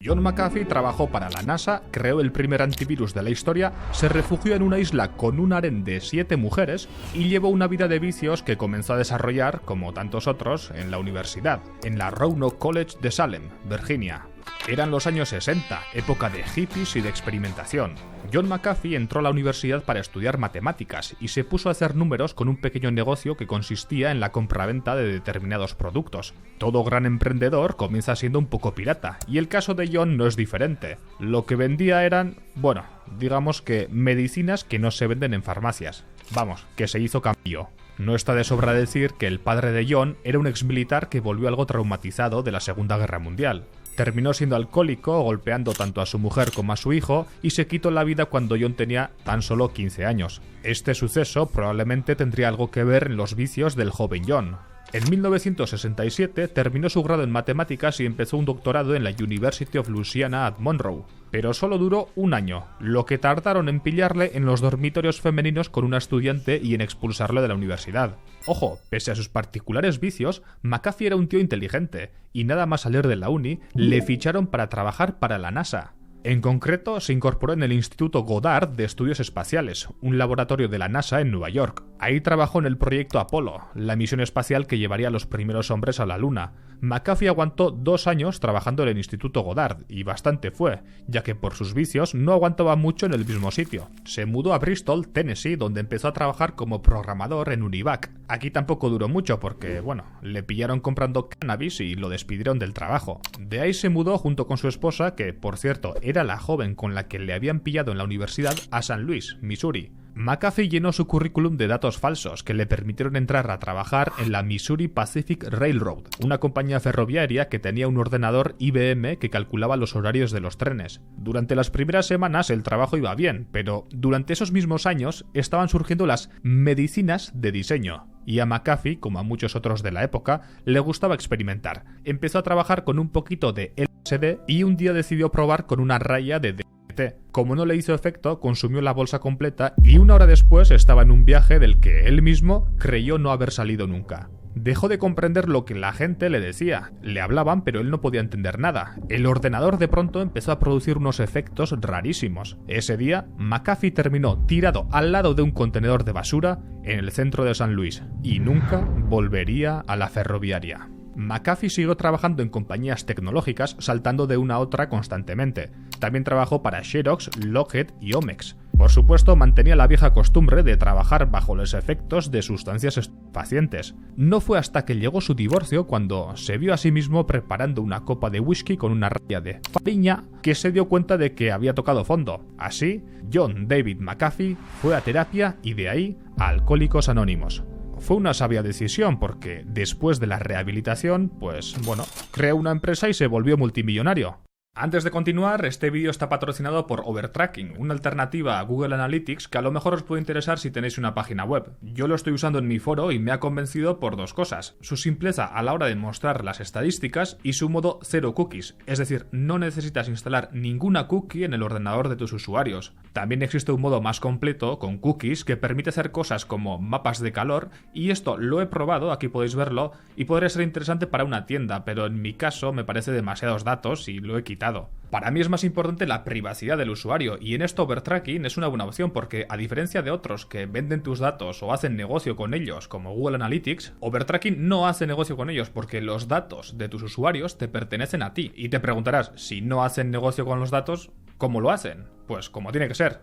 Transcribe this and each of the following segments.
John McAfee trabajó para la NASA, creó el primer antivirus de la historia, se refugió en una isla con un harén de 7 mujeres y llevó una vida de vicios que comenzó a desarrollar, como tantos otros, en la universidad, en la Roanoke College de Salem, Virginia. Eran los años 60, época de hippies y de experimentación. John McAfee entró a la universidad para estudiar matemáticas y se puso a hacer números con un pequeño negocio que consistía en la compraventa de determinados productos. Todo gran emprendedor comienza siendo un poco pirata, y el caso de John no es diferente. Lo que vendía eran, bueno, digamos que medicinas que no se venden en farmacias. Vamos, que se hizo cambio. No está de sobra decir que el padre de John era un exmilitar que volvió algo traumatizado de la Segunda Guerra Mundial. Terminó siendo alcohólico, golpeando tanto a su mujer como a su hijo, y se quitó la vida cuando John tenía tan solo 15 años. Este suceso probablemente tendría algo que ver en los vicios del joven John. En 1967 terminó su grado en matemáticas y empezó un doctorado en la University of Louisiana at Monroe, pero solo duró un año, lo que tardaron en pillarle en los dormitorios femeninos con una estudiante y en expulsarle de la universidad. Ojo, pese a sus particulares vicios, McAfee era un tío inteligente, y nada más salir de la uni, le ficharon para trabajar para la NASA. En concreto, se incorporó en el Instituto Goddard de Estudios Espaciales, un laboratorio de la NASA en Nueva York. Ahí trabajó en el proyecto Apolo, la misión espacial que llevaría a los primeros hombres a la Luna. McAfee aguantó 2 años trabajando en el Instituto Goddard, y bastante fue, ya que por sus vicios no aguantaba mucho en el mismo sitio. Se mudó a Bristol, Tennessee, donde empezó a trabajar como programador en Univac. Aquí tampoco duró mucho porque, bueno, le pillaron comprando cannabis y lo despidieron del trabajo. De ahí se mudó junto con su esposa, que, por cierto, era la joven con la que le habían pillado en la universidad, a San Luis, Missouri. McAfee llenó su currículum de datos falsos que le permitieron entrar a trabajar en la Missouri Pacific Railroad, una compañía ferroviaria que tenía un ordenador IBM que calculaba los horarios de los trenes. Durante las primeras semanas el trabajo iba bien, pero durante esos mismos años estaban surgiendo las medicinas de diseño. Y a McAfee, como a muchos otros de la época, le gustaba experimentar. Empezó a trabajar con un poquito de LSD y un día decidió probar con una raya de DMT. Como no le hizo efecto, consumió la bolsa completa y 1 hora después estaba en un viaje del que él mismo creyó no haber salido nunca. Dejó de comprender lo que la gente le decía. Le hablaban, pero él no podía entender nada. El ordenador de pronto empezó a producir unos efectos rarísimos. Ese día, McAfee terminó tirado al lado de un contenedor de basura en el centro de San Luis y nunca volvería a la ferroviaria. McAfee siguió trabajando en compañías tecnológicas, saltando de una a otra constantemente. También trabajó para Xerox, Lockheed y Omex. Por supuesto, mantenía la vieja costumbre de trabajar bajo los efectos de sustancias estupefacientes. No fue hasta que llegó su divorcio cuando se vio a sí mismo preparando una copa de whisky con una raya de fariña que se dio cuenta de que había tocado fondo. Así, John David McAfee fue a terapia y de ahí a Alcohólicos Anónimos. Fue una sabia decisión porque después de la rehabilitación, pues bueno, creó una empresa y se volvió multimillonario. Antes de continuar, este vídeo está patrocinado por Overtracking, una alternativa a Google Analytics que a lo mejor os puede interesar si tenéis una página web. Yo lo estoy usando en mi foro y me ha convencido por 2 cosas: su simpleza a la hora de mostrar las estadísticas y su modo 0 cookies, es decir, no necesitas instalar ninguna cookie en el ordenador de tus usuarios. También existe un modo más completo con cookies que permite hacer cosas como mapas de calor, y esto lo he probado, aquí podéis verlo, y podría ser interesante para una tienda, pero en mi caso me parece demasiados datos y lo he quitado. Para mí es más importante la privacidad del usuario, y en esto Overtracking es una buena opción porque, a diferencia de otros que venden tus datos o hacen negocio con ellos como Google Analytics, Overtracking no hace negocio con ellos porque los datos de tus usuarios te pertenecen a ti. Y te preguntarás, si no hacen negocio con los datos, ¿cómo lo hacen? Pues como tiene que ser: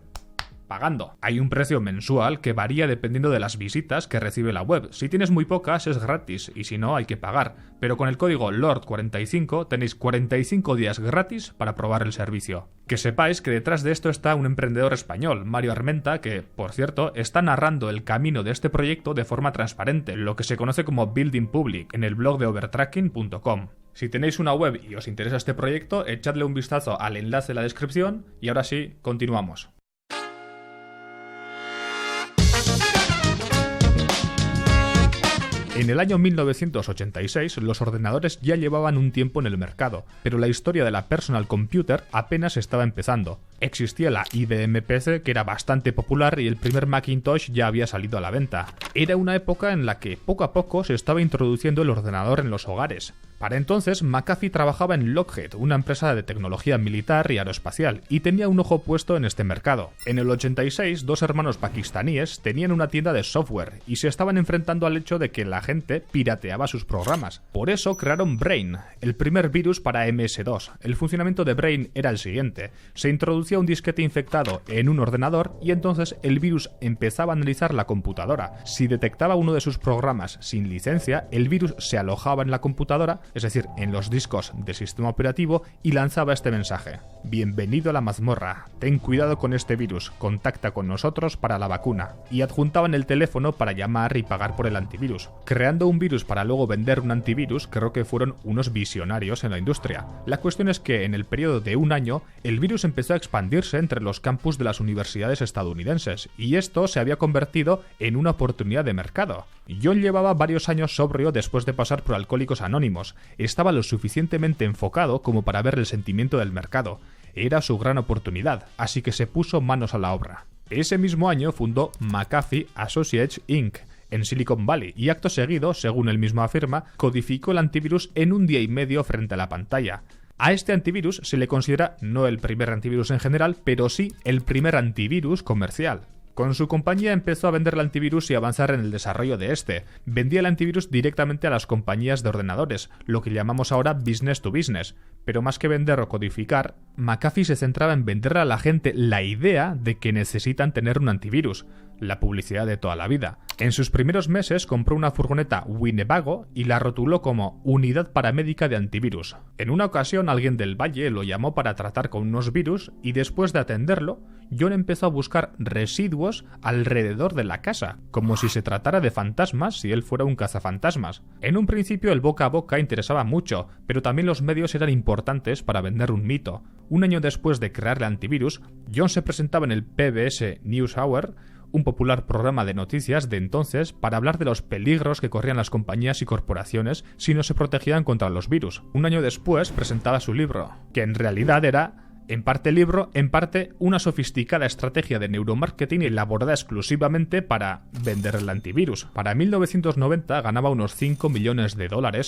pagando. Hay un precio mensual que varía dependiendo de las visitas que recibe la web. Si tienes muy pocas es gratis y si no hay que pagar. Pero con el código LORD45 tenéis 45 días gratis para probar el servicio. Que sepáis que detrás de esto está un emprendedor español, Mario Armenta, que, por cierto, está narrando el camino de este proyecto de forma transparente, lo que se conoce como Building Public, en el blog de overtracking.com. Si tenéis una web y os interesa este proyecto, echadle un vistazo al enlace en la descripción y ahora sí, continuamos. En el año 1986, los ordenadores ya llevaban un tiempo en el mercado, pero la historia de la personal computer apenas estaba empezando. Existía la IBM PC, que era bastante popular, y el primer Macintosh ya había salido a la venta. Era una época en la que poco a poco se estaba introduciendo el ordenador en los hogares. Para entonces, McAfee trabajaba en Lockheed, una empresa de tecnología militar y aeroespacial, y tenía un ojo puesto en este mercado. En el 86, dos hermanos pakistaníes tenían una tienda de software y se estaban enfrentando al hecho de que la gente pirateaba sus programas. Por eso crearon Brain, el primer virus para MS-DOS. El funcionamiento de Brain era el siguiente: se introducía un disquete infectado en un ordenador y entonces el virus empezaba a analizar la computadora. Si detectaba uno de sus programas sin licencia, el virus se alojaba en la computadora, es decir, en los discos del sistema operativo, y lanzaba este mensaje: bienvenido a la mazmorra, ten cuidado con este virus, contacta con nosotros para la vacuna. Y adjuntaban el teléfono para llamar y pagar por el antivirus. Creando un virus para luego vender un antivirus, creo que fueron unos visionarios en la industria. La cuestión es que en el periodo de un año, el virus empezó a expandirse entre los campus de las universidades estadounidenses, y esto se había convertido en una oportunidad de mercado. John llevaba varios años sobrio después de pasar por Alcohólicos Anónimos. Estaba lo suficientemente enfocado como para ver el sentimiento del mercado. Era su gran oportunidad, así que se puso manos a la obra. Ese mismo año fundó McAfee Associates Inc. en Silicon Valley y acto seguido, según él mismo afirma, codificó el antivirus en un día y medio frente a la pantalla. A este antivirus se le considera no el primer antivirus en general, pero sí el primer antivirus comercial. Con su compañía empezó a vender el antivirus y avanzar en el desarrollo de este. Vendía el antivirus directamente a las compañías de ordenadores, lo que llamamos ahora business to business. Pero más que vender o codificar, McAfee se centraba en venderle a la gente la idea de que necesitan tener un antivirus, la publicidad de toda la vida. En sus primeros meses compró una furgoneta Winnebago y la rotuló como Unidad Paramédica de Antivirus. En una ocasión alguien del Valle lo llamó para tratar con unos virus y después de atenderlo, John empezó a buscar residuos alrededor de la casa, como si se tratara de fantasmas si él fuera un cazafantasmas. En un principio el boca a boca interesaba mucho, pero también los medios eran importantes para vender un mito. Un año después de crear el antivirus, John se presentaba en el PBS NewsHour, un popular programa de noticias de entonces, para hablar de los peligros que corrían las compañías y corporaciones si no se protegían contra los virus. Un año después presentaba su libro, que en realidad era en parte libro, en parte una sofisticada estrategia de neuromarketing elaborada exclusivamente para vender el antivirus. Para 1990 ganaba unos $5 millones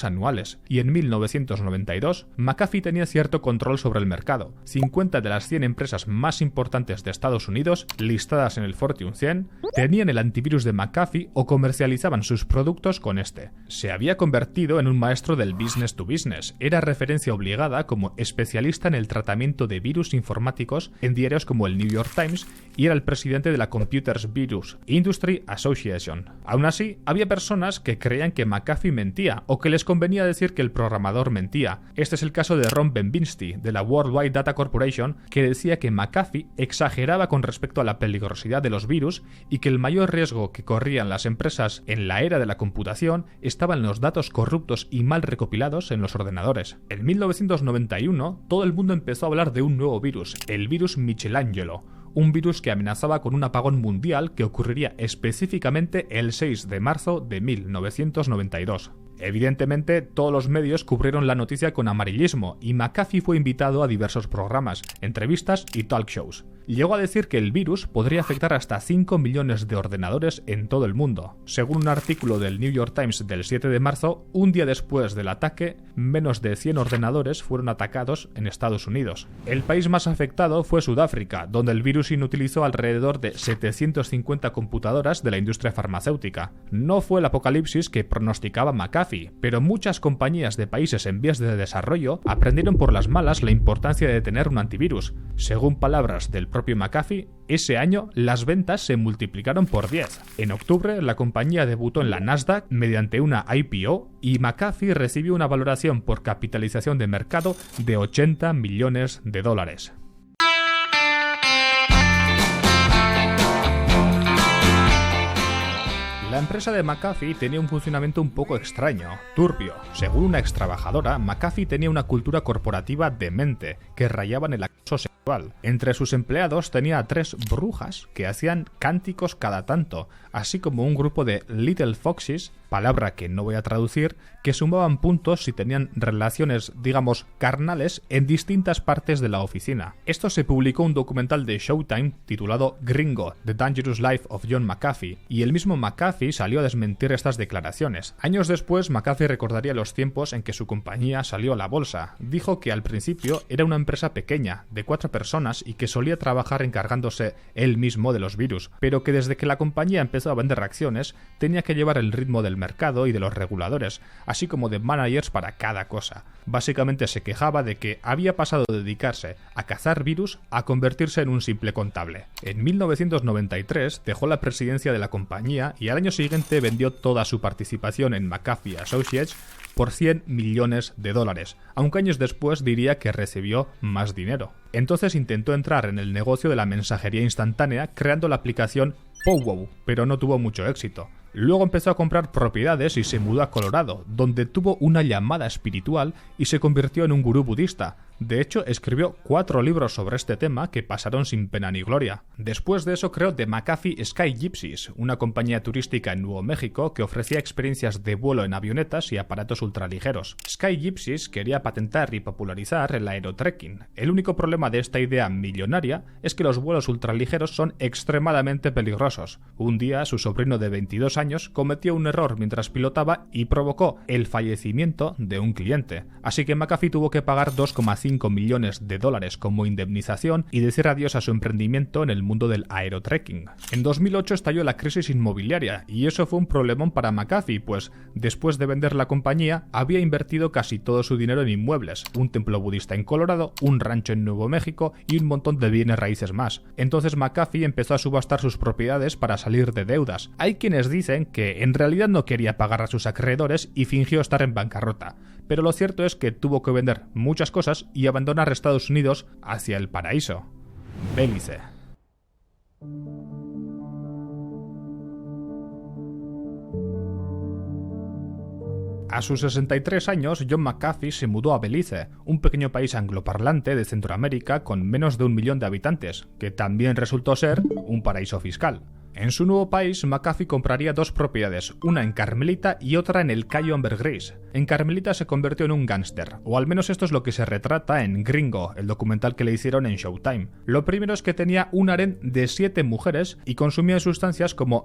anuales y en 1992 McAfee tenía cierto control sobre el mercado. 50 de las 100 empresas más importantes de Estados Unidos, listadas en el Fortune 100, tenían el antivirus de McAfee o comercializaban sus productos con este. Se había convertido en un maestro del business to business. Era referencia obligada como especialista en el tratamiento de virus informáticos en diarios como el New York Times y era el presidente de la Computers Virus Industry Association. Aún así, había personas que creían que McAfee mentía o que les convenía decir que el programador mentía. Este es el caso de Ron Benvinski, de la Worldwide Data Corporation, que decía que McAfee exageraba con respecto a la peligrosidad de los virus y que el mayor riesgo que corrían las empresas en la era de la computación estaba en los datos corruptos y mal recopilados en los ordenadores. En 1991, todo el mundo empezó a hablar de un nuevo virus, el virus Michelangelo, un virus que amenazaba con un apagón mundial que ocurriría específicamente el 6 de marzo de 1992. Evidentemente, todos los medios cubrieron la noticia con amarillismo y McAfee fue invitado a diversos programas, entrevistas y talk shows. Llegó a decir que el virus podría afectar hasta 5 millones de ordenadores en todo el mundo. Según un artículo del New York Times del 7 de marzo, un día después del ataque, menos de 100 ordenadores fueron atacados en Estados Unidos. El país más afectado fue Sudáfrica, donde el virus inutilizó alrededor de 750 computadoras de la industria farmacéutica. No fue el apocalipsis que pronosticaba McAfee, pero muchas compañías de países en vías de desarrollo aprendieron por las malas la importancia de tener un antivirus. Según palabras del propio McAfee, ese año las ventas se multiplicaron por 10. En octubre, la compañía debutó en la Nasdaq mediante una IPO y McAfee recibió una valoración por capitalización de mercado de $80 millones. La empresa de McAfee tenía un funcionamiento un poco extraño, turbio. Según una extrabajadora, McAfee tenía una cultura corporativa demente, que rayaba en el acoso sexual. Entre sus empleados tenía 3 brujas que hacían cánticos cada tanto, así como un grupo de Little Foxes, palabra que no voy a traducir, que sumaban puntos si tenían relaciones, digamos, carnales en distintas partes de la oficina. Esto se publicó un documental de Showtime titulado Gringo, The Dangerous Life of John McAfee, y el mismo McAfee McAfee salió a desmentir estas declaraciones. Años después, McAfee recordaría los tiempos en que su compañía salió a la bolsa. Dijo que al principio era una empresa pequeña, de 4 personas, y que solía trabajar encargándose él mismo de los virus, pero que desde que la compañía empezó a vender acciones, tenía que llevar el ritmo del mercado y de los reguladores, así como de managers para cada cosa. Básicamente se quejaba de que había pasado de dedicarse a cazar virus a convertirse en un simple contable. En 1993 dejó la presidencia de la compañía y al año siguiente vendió toda su participación en McAfee Associates por $100 millones, aunque años después diría que recibió más dinero. Entonces intentó entrar en el negocio de la mensajería instantánea creando la aplicación Powwow, pero no tuvo mucho éxito. Luego empezó a comprar propiedades y se mudó a Colorado, donde tuvo una llamada espiritual y se convirtió en un gurú budista. De hecho, escribió 4 libros sobre este tema que pasaron sin pena ni gloria. Después de eso creó The McAfee Sky Gypsies, una compañía turística en Nuevo México que ofrecía experiencias de vuelo en avionetas y aparatos ultraligeros. Sky Gypsies quería patentar y popularizar el aerotrekking. El único problema de esta idea millonaria es que los vuelos ultraligeros son extremadamente peligrosos. Un día, su sobrino de 22 años cometió un error mientras pilotaba y provocó el fallecimiento de un cliente. Así que McAfee tuvo que pagar $2,5 millones como indemnización y decir adiós a su emprendimiento en el mundo del aerotrekking. En 2008 estalló la crisis inmobiliaria y eso fue un problemón para McAfee, pues después de vender la compañía había invertido casi todo su dinero en inmuebles, un templo budista en Colorado, un rancho en Nuevo México y un montón de bienes raíces más. Entonces McAfee empezó a subastar sus propiedades para salir de deudas. Hay quienes dicen que en realidad no quería pagar a sus acreedores y fingió estar en bancarrota, pero lo cierto es que tuvo que vender muchas cosas y abandonar Estados Unidos hacia el paraíso, Belice. A sus 63 años, John McAfee se mudó a Belice, un pequeño país angloparlante de Centroamérica con menos de 1 millón de habitantes, que también resultó ser un paraíso fiscal. En su nuevo país, McAfee compraría 2 propiedades, una en Carmelita y otra en el Cayo Ambergris. En Carmelita se convirtió en un gángster, o al menos esto es lo que se retrata en Gringo, el documental que le hicieron en Showtime. Lo primero es que tenía un harén de 7 mujeres y consumía sustancias como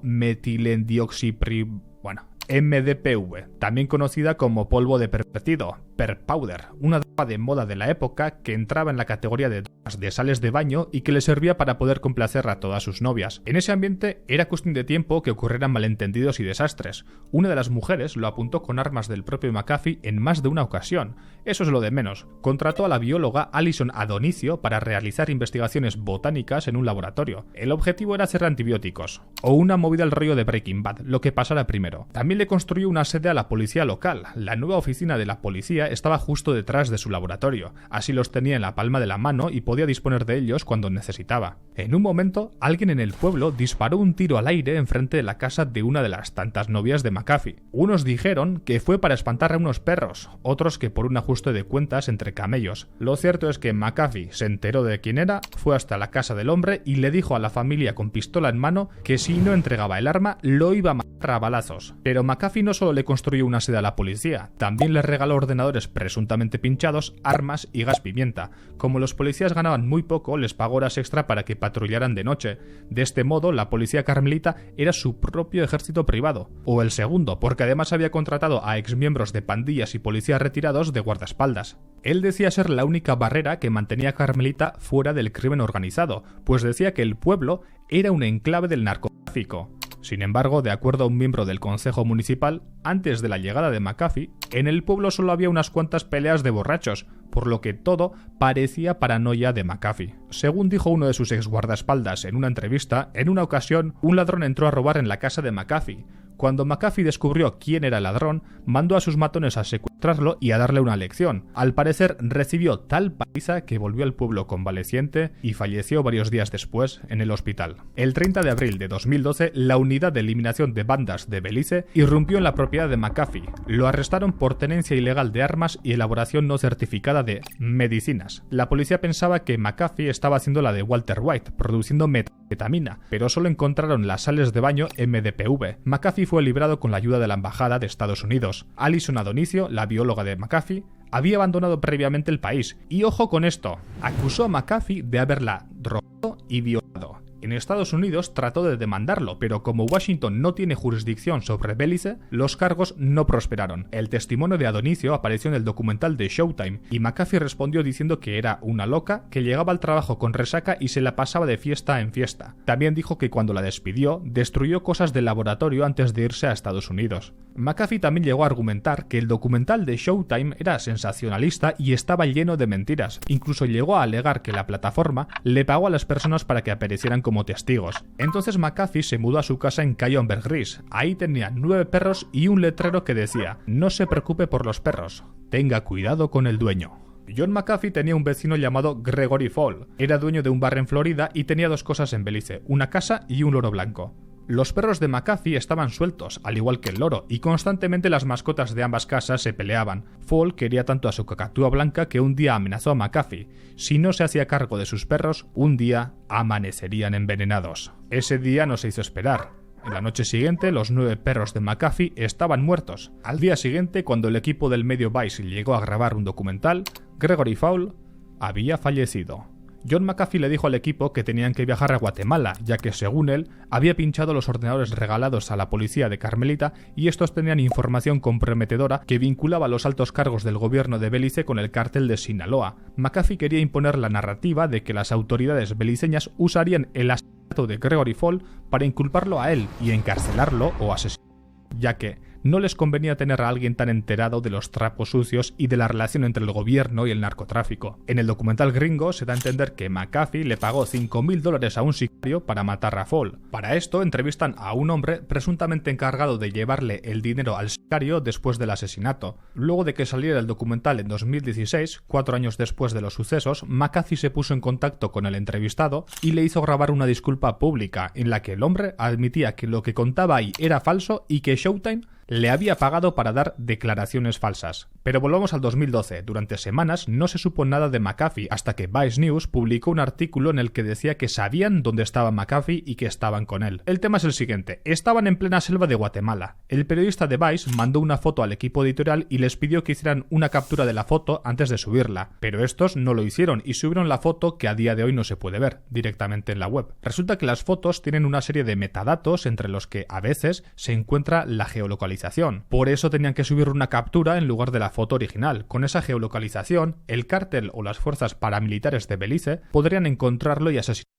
MDPV, también conocida como polvo de pervertido, Powder, una droga de moda de la época que entraba en la categoría de drogas de sales de baño y que le servía para poder complacer a todas sus novias. En ese ambiente era cuestión de tiempo que ocurrieran malentendidos y desastres. Una de las mujeres lo apuntó con armas del propio McAfee en más de una ocasión. Eso es lo de menos. Contrató a la bióloga Alison Adonicio para realizar investigaciones botánicas en un laboratorio. El objetivo era hacer antibióticos, o una movida al rollo de Breaking Bad, lo que pasara primero. También le construyó una sede a la policía local. La nueva oficina de la policía estaba justo detrás de su laboratorio, así los tenía en la palma de la mano y podía disponer de ellos cuando necesitaba. En un momento, alguien en el pueblo disparó un tiro al aire enfrente de la casa de una de las tantas novias de McAfee. Unos dijeron que fue para espantar a unos perros, otros que por un ajuste de cuentas entre camellos. Lo cierto es que McAfee se enteró de quién era, fue hasta la casa del hombre y le dijo a la familia con pistola en mano que si no entregaba el arma lo iba a matar a balazos. Pero McAfee no solo le construyó una sede a la policía, también le regaló ordenadores presuntamente pinchados, armas y gas pimienta. Como los policías ganaban muy poco, les pagó horas extra para que patrullaran de noche. De este modo, la policía carmelita era su propio ejército privado, o el segundo, porque además había contratado a exmiembros de pandillas y policías retirados de guardaespaldas. Él decía ser la única barrera que mantenía a Carmelita fuera del crimen organizado, pues decía que el pueblo era un enclave del narcotráfico. Sin embargo, de acuerdo a un miembro del Consejo Municipal, antes de la llegada de McAfee, en el pueblo solo había unas cuantas peleas de borrachos, por lo que todo parecía paranoia de McAfee. Según dijo uno de sus exguardaespaldas en una entrevista, en una ocasión un ladrón entró a robar en la casa de McAfee. Cuando McAfee descubrió quién era el ladrón, mandó a sus matones a secuestrarlo y a darle una lección. Al parecer recibió tal paliza que volvió al pueblo convaleciente y falleció varios días después en el hospital. El 30 de abril de 2012, la unidad de eliminación de bandas de Belice irrumpió en la propiedad de McAfee. Lo arrestaron por tenencia ilegal de armas y elaboración no certificada de medicinas. La policía pensaba que McAfee estaba haciendo la de Walter White, produciendo metanfetamina, pero solo encontraron las sales de baño MDPV. McAfee fue librado con la ayuda de la Embajada de Estados Unidos. Alison Adonicio, la bióloga de McAfee, había abandonado previamente el país. Y ojo con esto, acusó a McAfee de haberla drogado y violado. En Estados Unidos trató de demandarlo, pero como Washington no tiene jurisdicción sobre Belice, los cargos no prosperaron. El testimonio de Adonicio apareció en el documental de Showtime, y McAfee respondió diciendo que era una loca, que llegaba al trabajo con resaca y se la pasaba de fiesta en fiesta. También dijo que cuando la despidió, destruyó cosas del laboratorio antes de irse a Estados Unidos. McAfee también llegó a argumentar que el documental de Showtime era sensacionalista y estaba lleno de mentiras. Incluso llegó a alegar que la plataforma le pagó a las personas para que aparecieran como testigos. Entonces McAfee se mudó a su casa en Calle Ambergris. Ahí tenía 9 perros y un letrero que decía: "No se preocupe por los perros, tenga cuidado con el dueño". John McAfee tenía un vecino llamado Gregory Fall. Era dueño de un bar en Florida y tenía 2 cosas en Belice: una casa y un loro blanco. Los perros de McAfee estaban sueltos, al igual que el loro, y constantemente las mascotas de ambas casas se peleaban. Fall quería tanto a su cacatúa blanca que un día amenazó a McAfee. Si no se hacía cargo de sus perros, un día amanecerían envenenados. Ese día no se hizo esperar. En la noche siguiente, los 9 perros de McAfee estaban muertos. Al día siguiente, cuando el equipo del medio Vice llegó a grabar un documental, Gregory Fall había fallecido. John McAfee le dijo al equipo que tenían que viajar a Guatemala, ya que, según él, había pinchado los ordenadores regalados a la policía de Carmelita y estos tenían información comprometedora que vinculaba a los altos cargos del gobierno de Belice con el cártel de Sinaloa. McAfee quería imponer la narrativa de que las autoridades beliceñas usarían el asesinato de Gregory Fall para inculparlo a él y encarcelarlo o asesinarlo, ya que no les convenía tener a alguien tan enterado de los trapos sucios y de la relación entre el gobierno y el narcotráfico. En el documental gringo se da a entender que McAfee le pagó $5,000 a un sicario para matar a Fall. Para esto entrevistan a un hombre presuntamente encargado de llevarle el dinero al sicario después del asesinato. Luego de que saliera el documental en 2016, 4 años después de los sucesos, McAfee se puso en contacto con el entrevistado y le hizo grabar una disculpa pública en la que el hombre admitía que lo que contaba ahí era falso y que Showtime le había pagado para dar declaraciones falsas. Pero volvamos al 2012. Durante semanas no se supo nada de McAfee hasta que Vice News publicó un artículo en el que decía que sabían dónde estaba McAfee y que estaban con él. El tema es el siguiente: estaban en plena selva de Guatemala. El periodista de Vice mandó una foto al equipo editorial y les pidió que hicieran una captura de la foto antes de subirla, pero estos no lo hicieron y subieron la foto que a día de hoy no se puede ver directamente en la web. Resulta que las fotos tienen una serie de metadatos entre los que a veces se encuentra la geolocalización. Por eso tenían que subir una captura en lugar de la foto original. Con esa geolocalización, el cártel o las fuerzas paramilitares de Belice podrían encontrarlo y asesinarlo.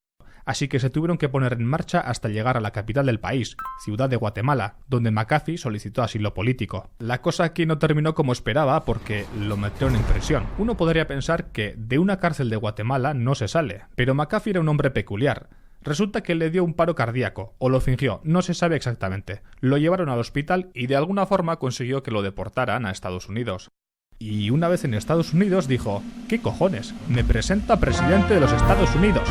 Así que se tuvieron que poner en marcha hasta llegar a la capital del país, Ciudad de Guatemala, donde McAfee solicitó asilo político. La cosa aquí no terminó como esperaba porque lo metieron en prisión. Uno podría pensar que de una cárcel de Guatemala no se sale, pero McAfee era un hombre peculiar. Resulta que le dio un paro cardíaco, o lo fingió, no se sabe exactamente. Lo llevaron al hospital y de alguna forma consiguió que lo deportaran a Estados Unidos. Y una vez en Estados Unidos dijo: ¿qué cojones? Me presenta presidente de los Estados Unidos.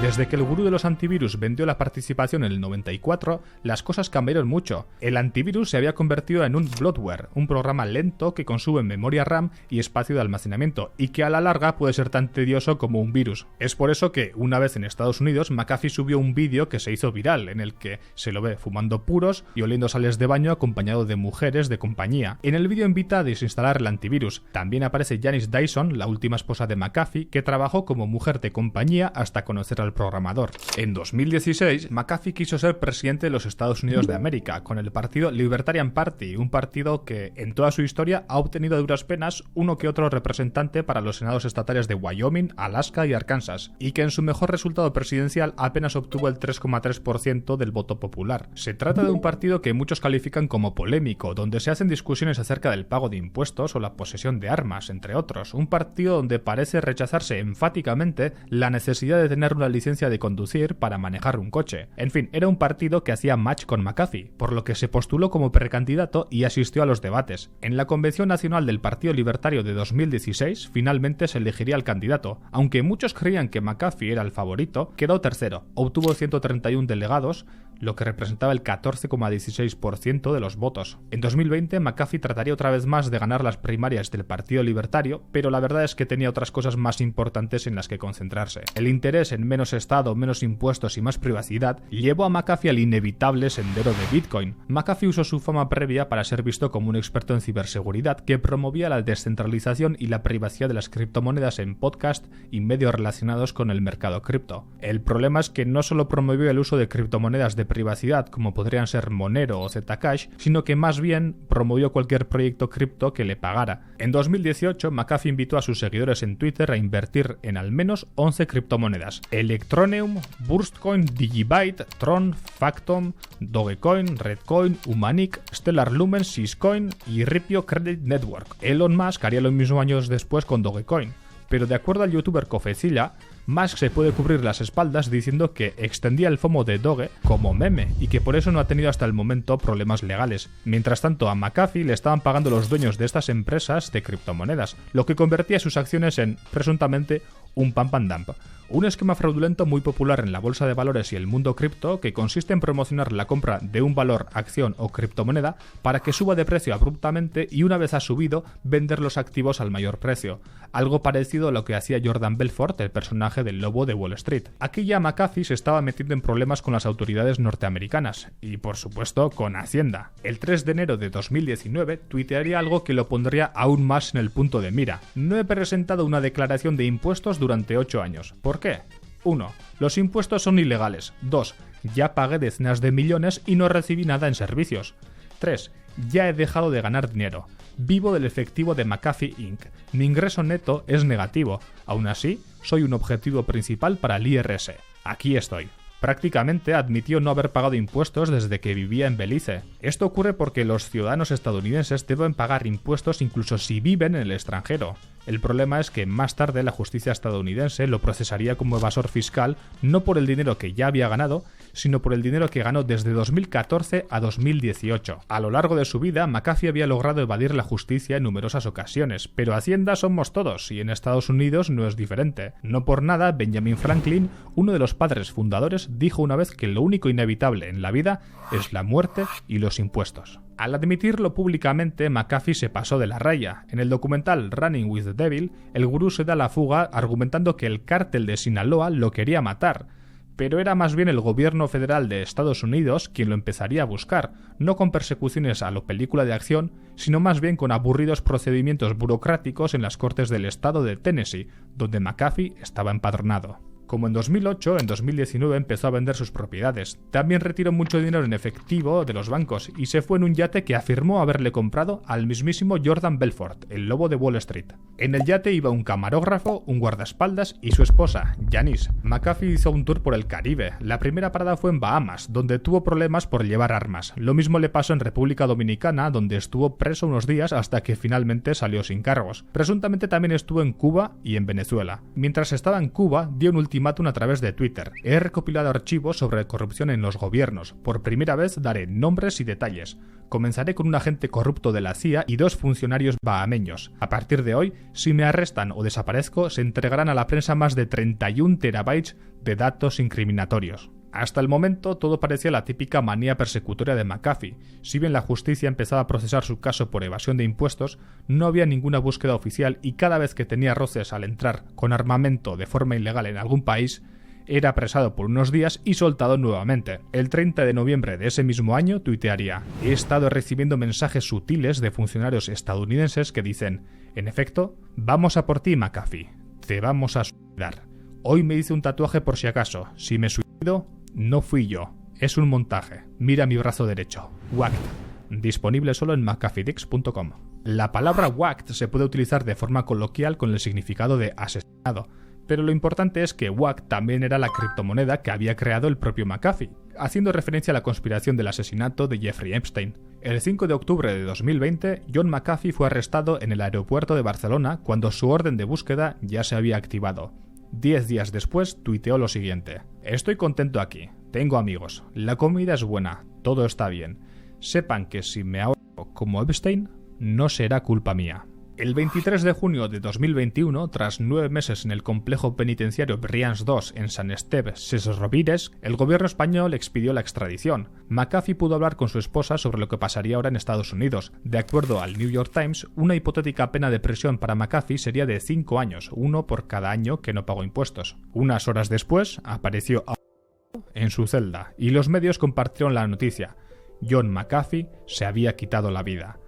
Desde que el gurú de los antivirus vendió la participación en el 94, las cosas cambiaron mucho. El antivirus se había convertido en un bloatware, un programa lento que consume memoria RAM y espacio de almacenamiento, y que a la larga puede ser tan tedioso como un virus. Es por eso que, una vez en Estados Unidos, McAfee subió un vídeo que se hizo viral, en el que se lo ve fumando puros y oliendo sales de baño acompañado de mujeres de compañía. En el vídeo invita a desinstalar el antivirus. También aparece Janice Dyson, la última esposa de McAfee, que trabajó como mujer de compañía hasta conocer al programador. En 2016, McAfee quiso ser presidente de los Estados Unidos de América, con el partido Libertarian Party, un partido que en toda su historia ha obtenido a duras penas uno que otro representante para los senados estatales de Wyoming, Alaska y Arkansas, y que en su mejor resultado presidencial apenas obtuvo el 3,3% del voto popular. Se trata de un partido que muchos califican como polémico, donde se hacen discusiones acerca del pago de impuestos o la posesión de armas, entre otros. Un partido donde parece rechazarse enfáticamente la necesidad de tener una licencia de conducir para manejar un coche. En fin, era un partido que hacía match con McAfee, por lo que se postuló como precandidato y asistió a los debates. En la Convención Nacional del Partido Libertario de 2016, finalmente se elegiría al candidato. Aunque muchos creían que McAfee era el favorito, quedó tercero. Obtuvo 131 delegados, lo que representaba el 14,16% de los votos. En 2020, McAfee trataría otra vez más de ganar las primarias del Partido Libertario, pero la verdad es que tenía otras cosas más importantes en las que concentrarse. El interés en menos Estado, menos impuestos y más privacidad llevó a McAfee al inevitable sendero de Bitcoin. McAfee usó su fama previa para ser visto como un experto en ciberseguridad que promovía la descentralización y la privacidad de las criptomonedas en podcast y medios relacionados con el mercado cripto. El problema es que no solo promovió el uso de criptomonedas de privacidad como podrían ser Monero o Zcash, sino que más bien promovió cualquier proyecto cripto que le pagara. En 2018, McAfee invitó a sus seguidores en Twitter a invertir en al menos 11 criptomonedas: Electroneum, Burstcoin, Digibyte, Tron, Factom, Dogecoin, Redcoin, Humanic, Stellar Lumen, Syscoin y Ripio Credit Network. Elon Musk haría lo mismo años después con Dogecoin, pero de acuerdo al youtuber Cofecilla, Musk se puede cubrir las espaldas diciendo que extendía el FOMO de Doge como meme y que por eso no ha tenido hasta el momento problemas legales. Mientras tanto, a McAfee le estaban pagando los dueños de estas empresas de criptomonedas, lo que convertía sus acciones en, presuntamente, un pump and dump. Un esquema fraudulento muy popular en la bolsa de valores y el mundo cripto que consiste en promocionar la compra de un valor, acción o criptomoneda para que suba de precio abruptamente y una vez ha subido, vender los activos al mayor precio. Algo parecido a lo que hacía Jordan Belfort, el personaje del lobo de Wall Street. Aquí ya McAfee se estaba metiendo en problemas con las autoridades norteamericanas y, por supuesto, con Hacienda. El 3 de enero de 2019 tuitearía algo que lo pondría aún más en el punto de mira. No he presentado una declaración de impuestos durante 8 años. ¿Por qué? 1. Los impuestos son ilegales. 2. Ya pagué decenas de millones y no recibí nada en servicios. 3. Ya he dejado de ganar dinero. Vivo del efectivo de McAfee Inc. Mi ingreso neto es negativo. Aún así, soy un objetivo principal para el IRS. Aquí estoy. Prácticamente admitió no haber pagado impuestos desde que vivía en Belice. Esto ocurre porque los ciudadanos estadounidenses deben pagar impuestos incluso si viven en el extranjero. El problema es que más tarde la justicia estadounidense lo procesaría como evasor fiscal no por el dinero que ya había ganado, sino por el dinero que ganó desde 2014 a 2018. A lo largo de su vida, McAfee había logrado evadir la justicia en numerosas ocasiones, pero Hacienda somos todos y en Estados Unidos no es diferente. No por nada, Benjamin Franklin, uno de los padres fundadores, dijo una vez que lo único inevitable en la vida es la muerte y los impuestos. Al admitirlo públicamente, McAfee se pasó de la raya. En el documental Running with the Devil, el gurú se da la fuga argumentando que el cártel de Sinaloa lo quería matar, pero era más bien el gobierno federal de Estados Unidos quien lo empezaría a buscar, no con persecuciones a lo película de acción, sino más bien con aburridos procedimientos burocráticos en las cortes del estado de Tennessee, donde McAfee estaba empadronado. Como en 2008, en 2019 empezó a vender sus propiedades. También retiró mucho dinero en efectivo de los bancos y se fue en un yate que afirmó haberle comprado al mismísimo Jordan Belfort, el lobo de Wall Street. En el yate iba un camarógrafo, un guardaespaldas y su esposa, Janice. McAfee hizo un tour por el Caribe. La primera parada fue en Bahamas, donde tuvo problemas por llevar armas. Lo mismo le pasó en República Dominicana, donde estuvo preso unos días hasta que finalmente salió sin cargos. Presuntamente también estuvo en Cuba y en Venezuela. Mientras estaba en Cuba, dio un ultimátum a través de Twitter. He recopilado archivos sobre corrupción en los gobiernos. Por primera vez daré nombres y detalles. Comenzaré con un agente corrupto de la CIA y 2 funcionarios bahameños. A partir de hoy, si me arrestan o desaparezco, se entregarán a la prensa más de 31 terabytes de datos incriminatorios. Hasta el momento todo parecía la típica manía persecutoria de McAfee. Si bien la justicia empezaba a procesar su caso por evasión de impuestos, no había ninguna búsqueda oficial y cada vez que tenía roces al entrar con armamento de forma ilegal en algún país, era apresado por unos días y soltado nuevamente. El 30 de noviembre de ese mismo año tuitearía: he estado recibiendo mensajes sutiles de funcionarios estadounidenses que dicen: en efecto, vamos a por ti, McAfee, te vamos a suicidar. Hoy me hice un tatuaje por si acaso, si me suicido, no fui yo, es un montaje. Mira mi brazo derecho. Whacked. Disponible solo en mcafeedix.com. La palabra whacked se puede utilizar de forma coloquial con el significado de asesinado, pero lo importante es que whacked también era la criptomoneda que había creado el propio McAfee, haciendo referencia a la conspiración del asesinato de Jeffrey Epstein. El 5 de octubre de 2020, John McAfee fue arrestado en el aeropuerto de Barcelona cuando su orden de búsqueda ya se había activado. 10 días después tuiteó lo siguiente: estoy contento aquí, tengo amigos, la comida es buena, todo está bien. Sepan que si me ahorco como Epstein, no será culpa mía. El 23 de junio de 2021, tras 9 meses en el complejo penitenciario Brians II en Sant Esteve Sesrovires, el gobierno español expidió la extradición. McAfee pudo hablar con su esposa sobre lo que pasaría ahora en Estados Unidos. De acuerdo al New York Times, una hipotética pena de prisión para McAfee sería de 5 años, uno por cada año que no pagó impuestos. Unas horas después, apareció en su celda y los medios compartieron la noticia. John McAfee se había quitado la vida.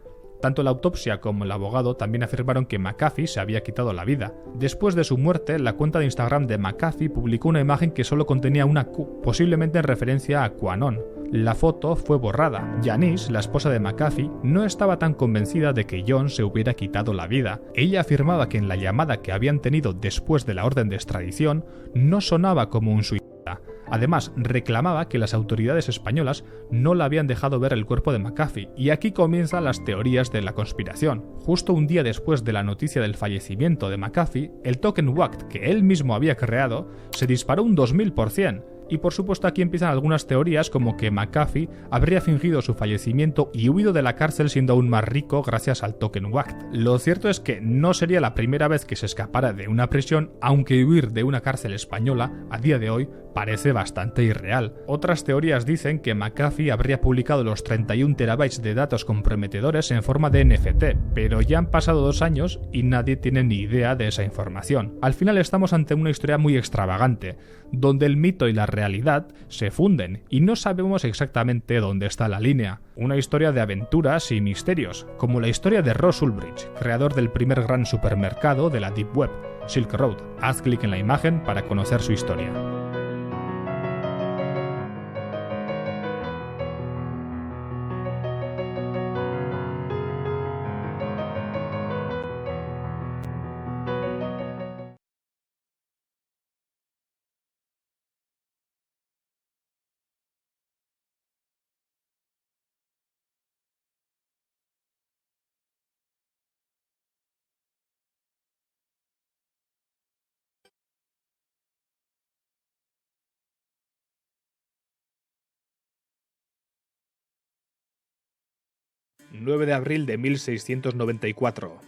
Tanto la autopsia como el abogado también afirmaron que McAfee se había quitado la vida. Después de su muerte, la cuenta de Instagram de McAfee publicó una imagen que solo contenía una Q, posiblemente en referencia a QAnon. La foto fue borrada. Janice, la esposa de McAfee, no estaba tan convencida de que John se hubiera quitado la vida. Ella afirmaba que en la llamada que habían tenido después de la orden de extradición no sonaba como un suicida. Además, reclamaba que las autoridades españolas no le habían dejado ver el cuerpo de McAfee, y aquí comienzan las teorías de la conspiración. Justo un día después de la noticia del fallecimiento de McAfee, el token WACT que él mismo había creado se disparó un 2000%. Y por supuesto aquí empiezan algunas teorías como que McAfee habría fingido su fallecimiento y huido de la cárcel siendo aún más rico gracias al token WACT. Lo cierto es que no sería la primera vez que se escapara de una prisión, aunque huir de una cárcel española a día de hoy parece bastante irreal. Otras teorías dicen que McAfee habría publicado los 31 terabytes de datos comprometedores en forma de NFT, pero ya han pasado 2 años y nadie tiene ni idea de esa información. Al final estamos ante una historia muy extravagante, donde el mito y la realidad se funden y no sabemos exactamente dónde está la línea. Una historia de aventuras y misterios, como la historia de Ross Ulbricht, creador del primer gran supermercado de la Deep Web, Silk Road. Haz clic en la imagen para conocer su historia. ...9 de abril de 1694...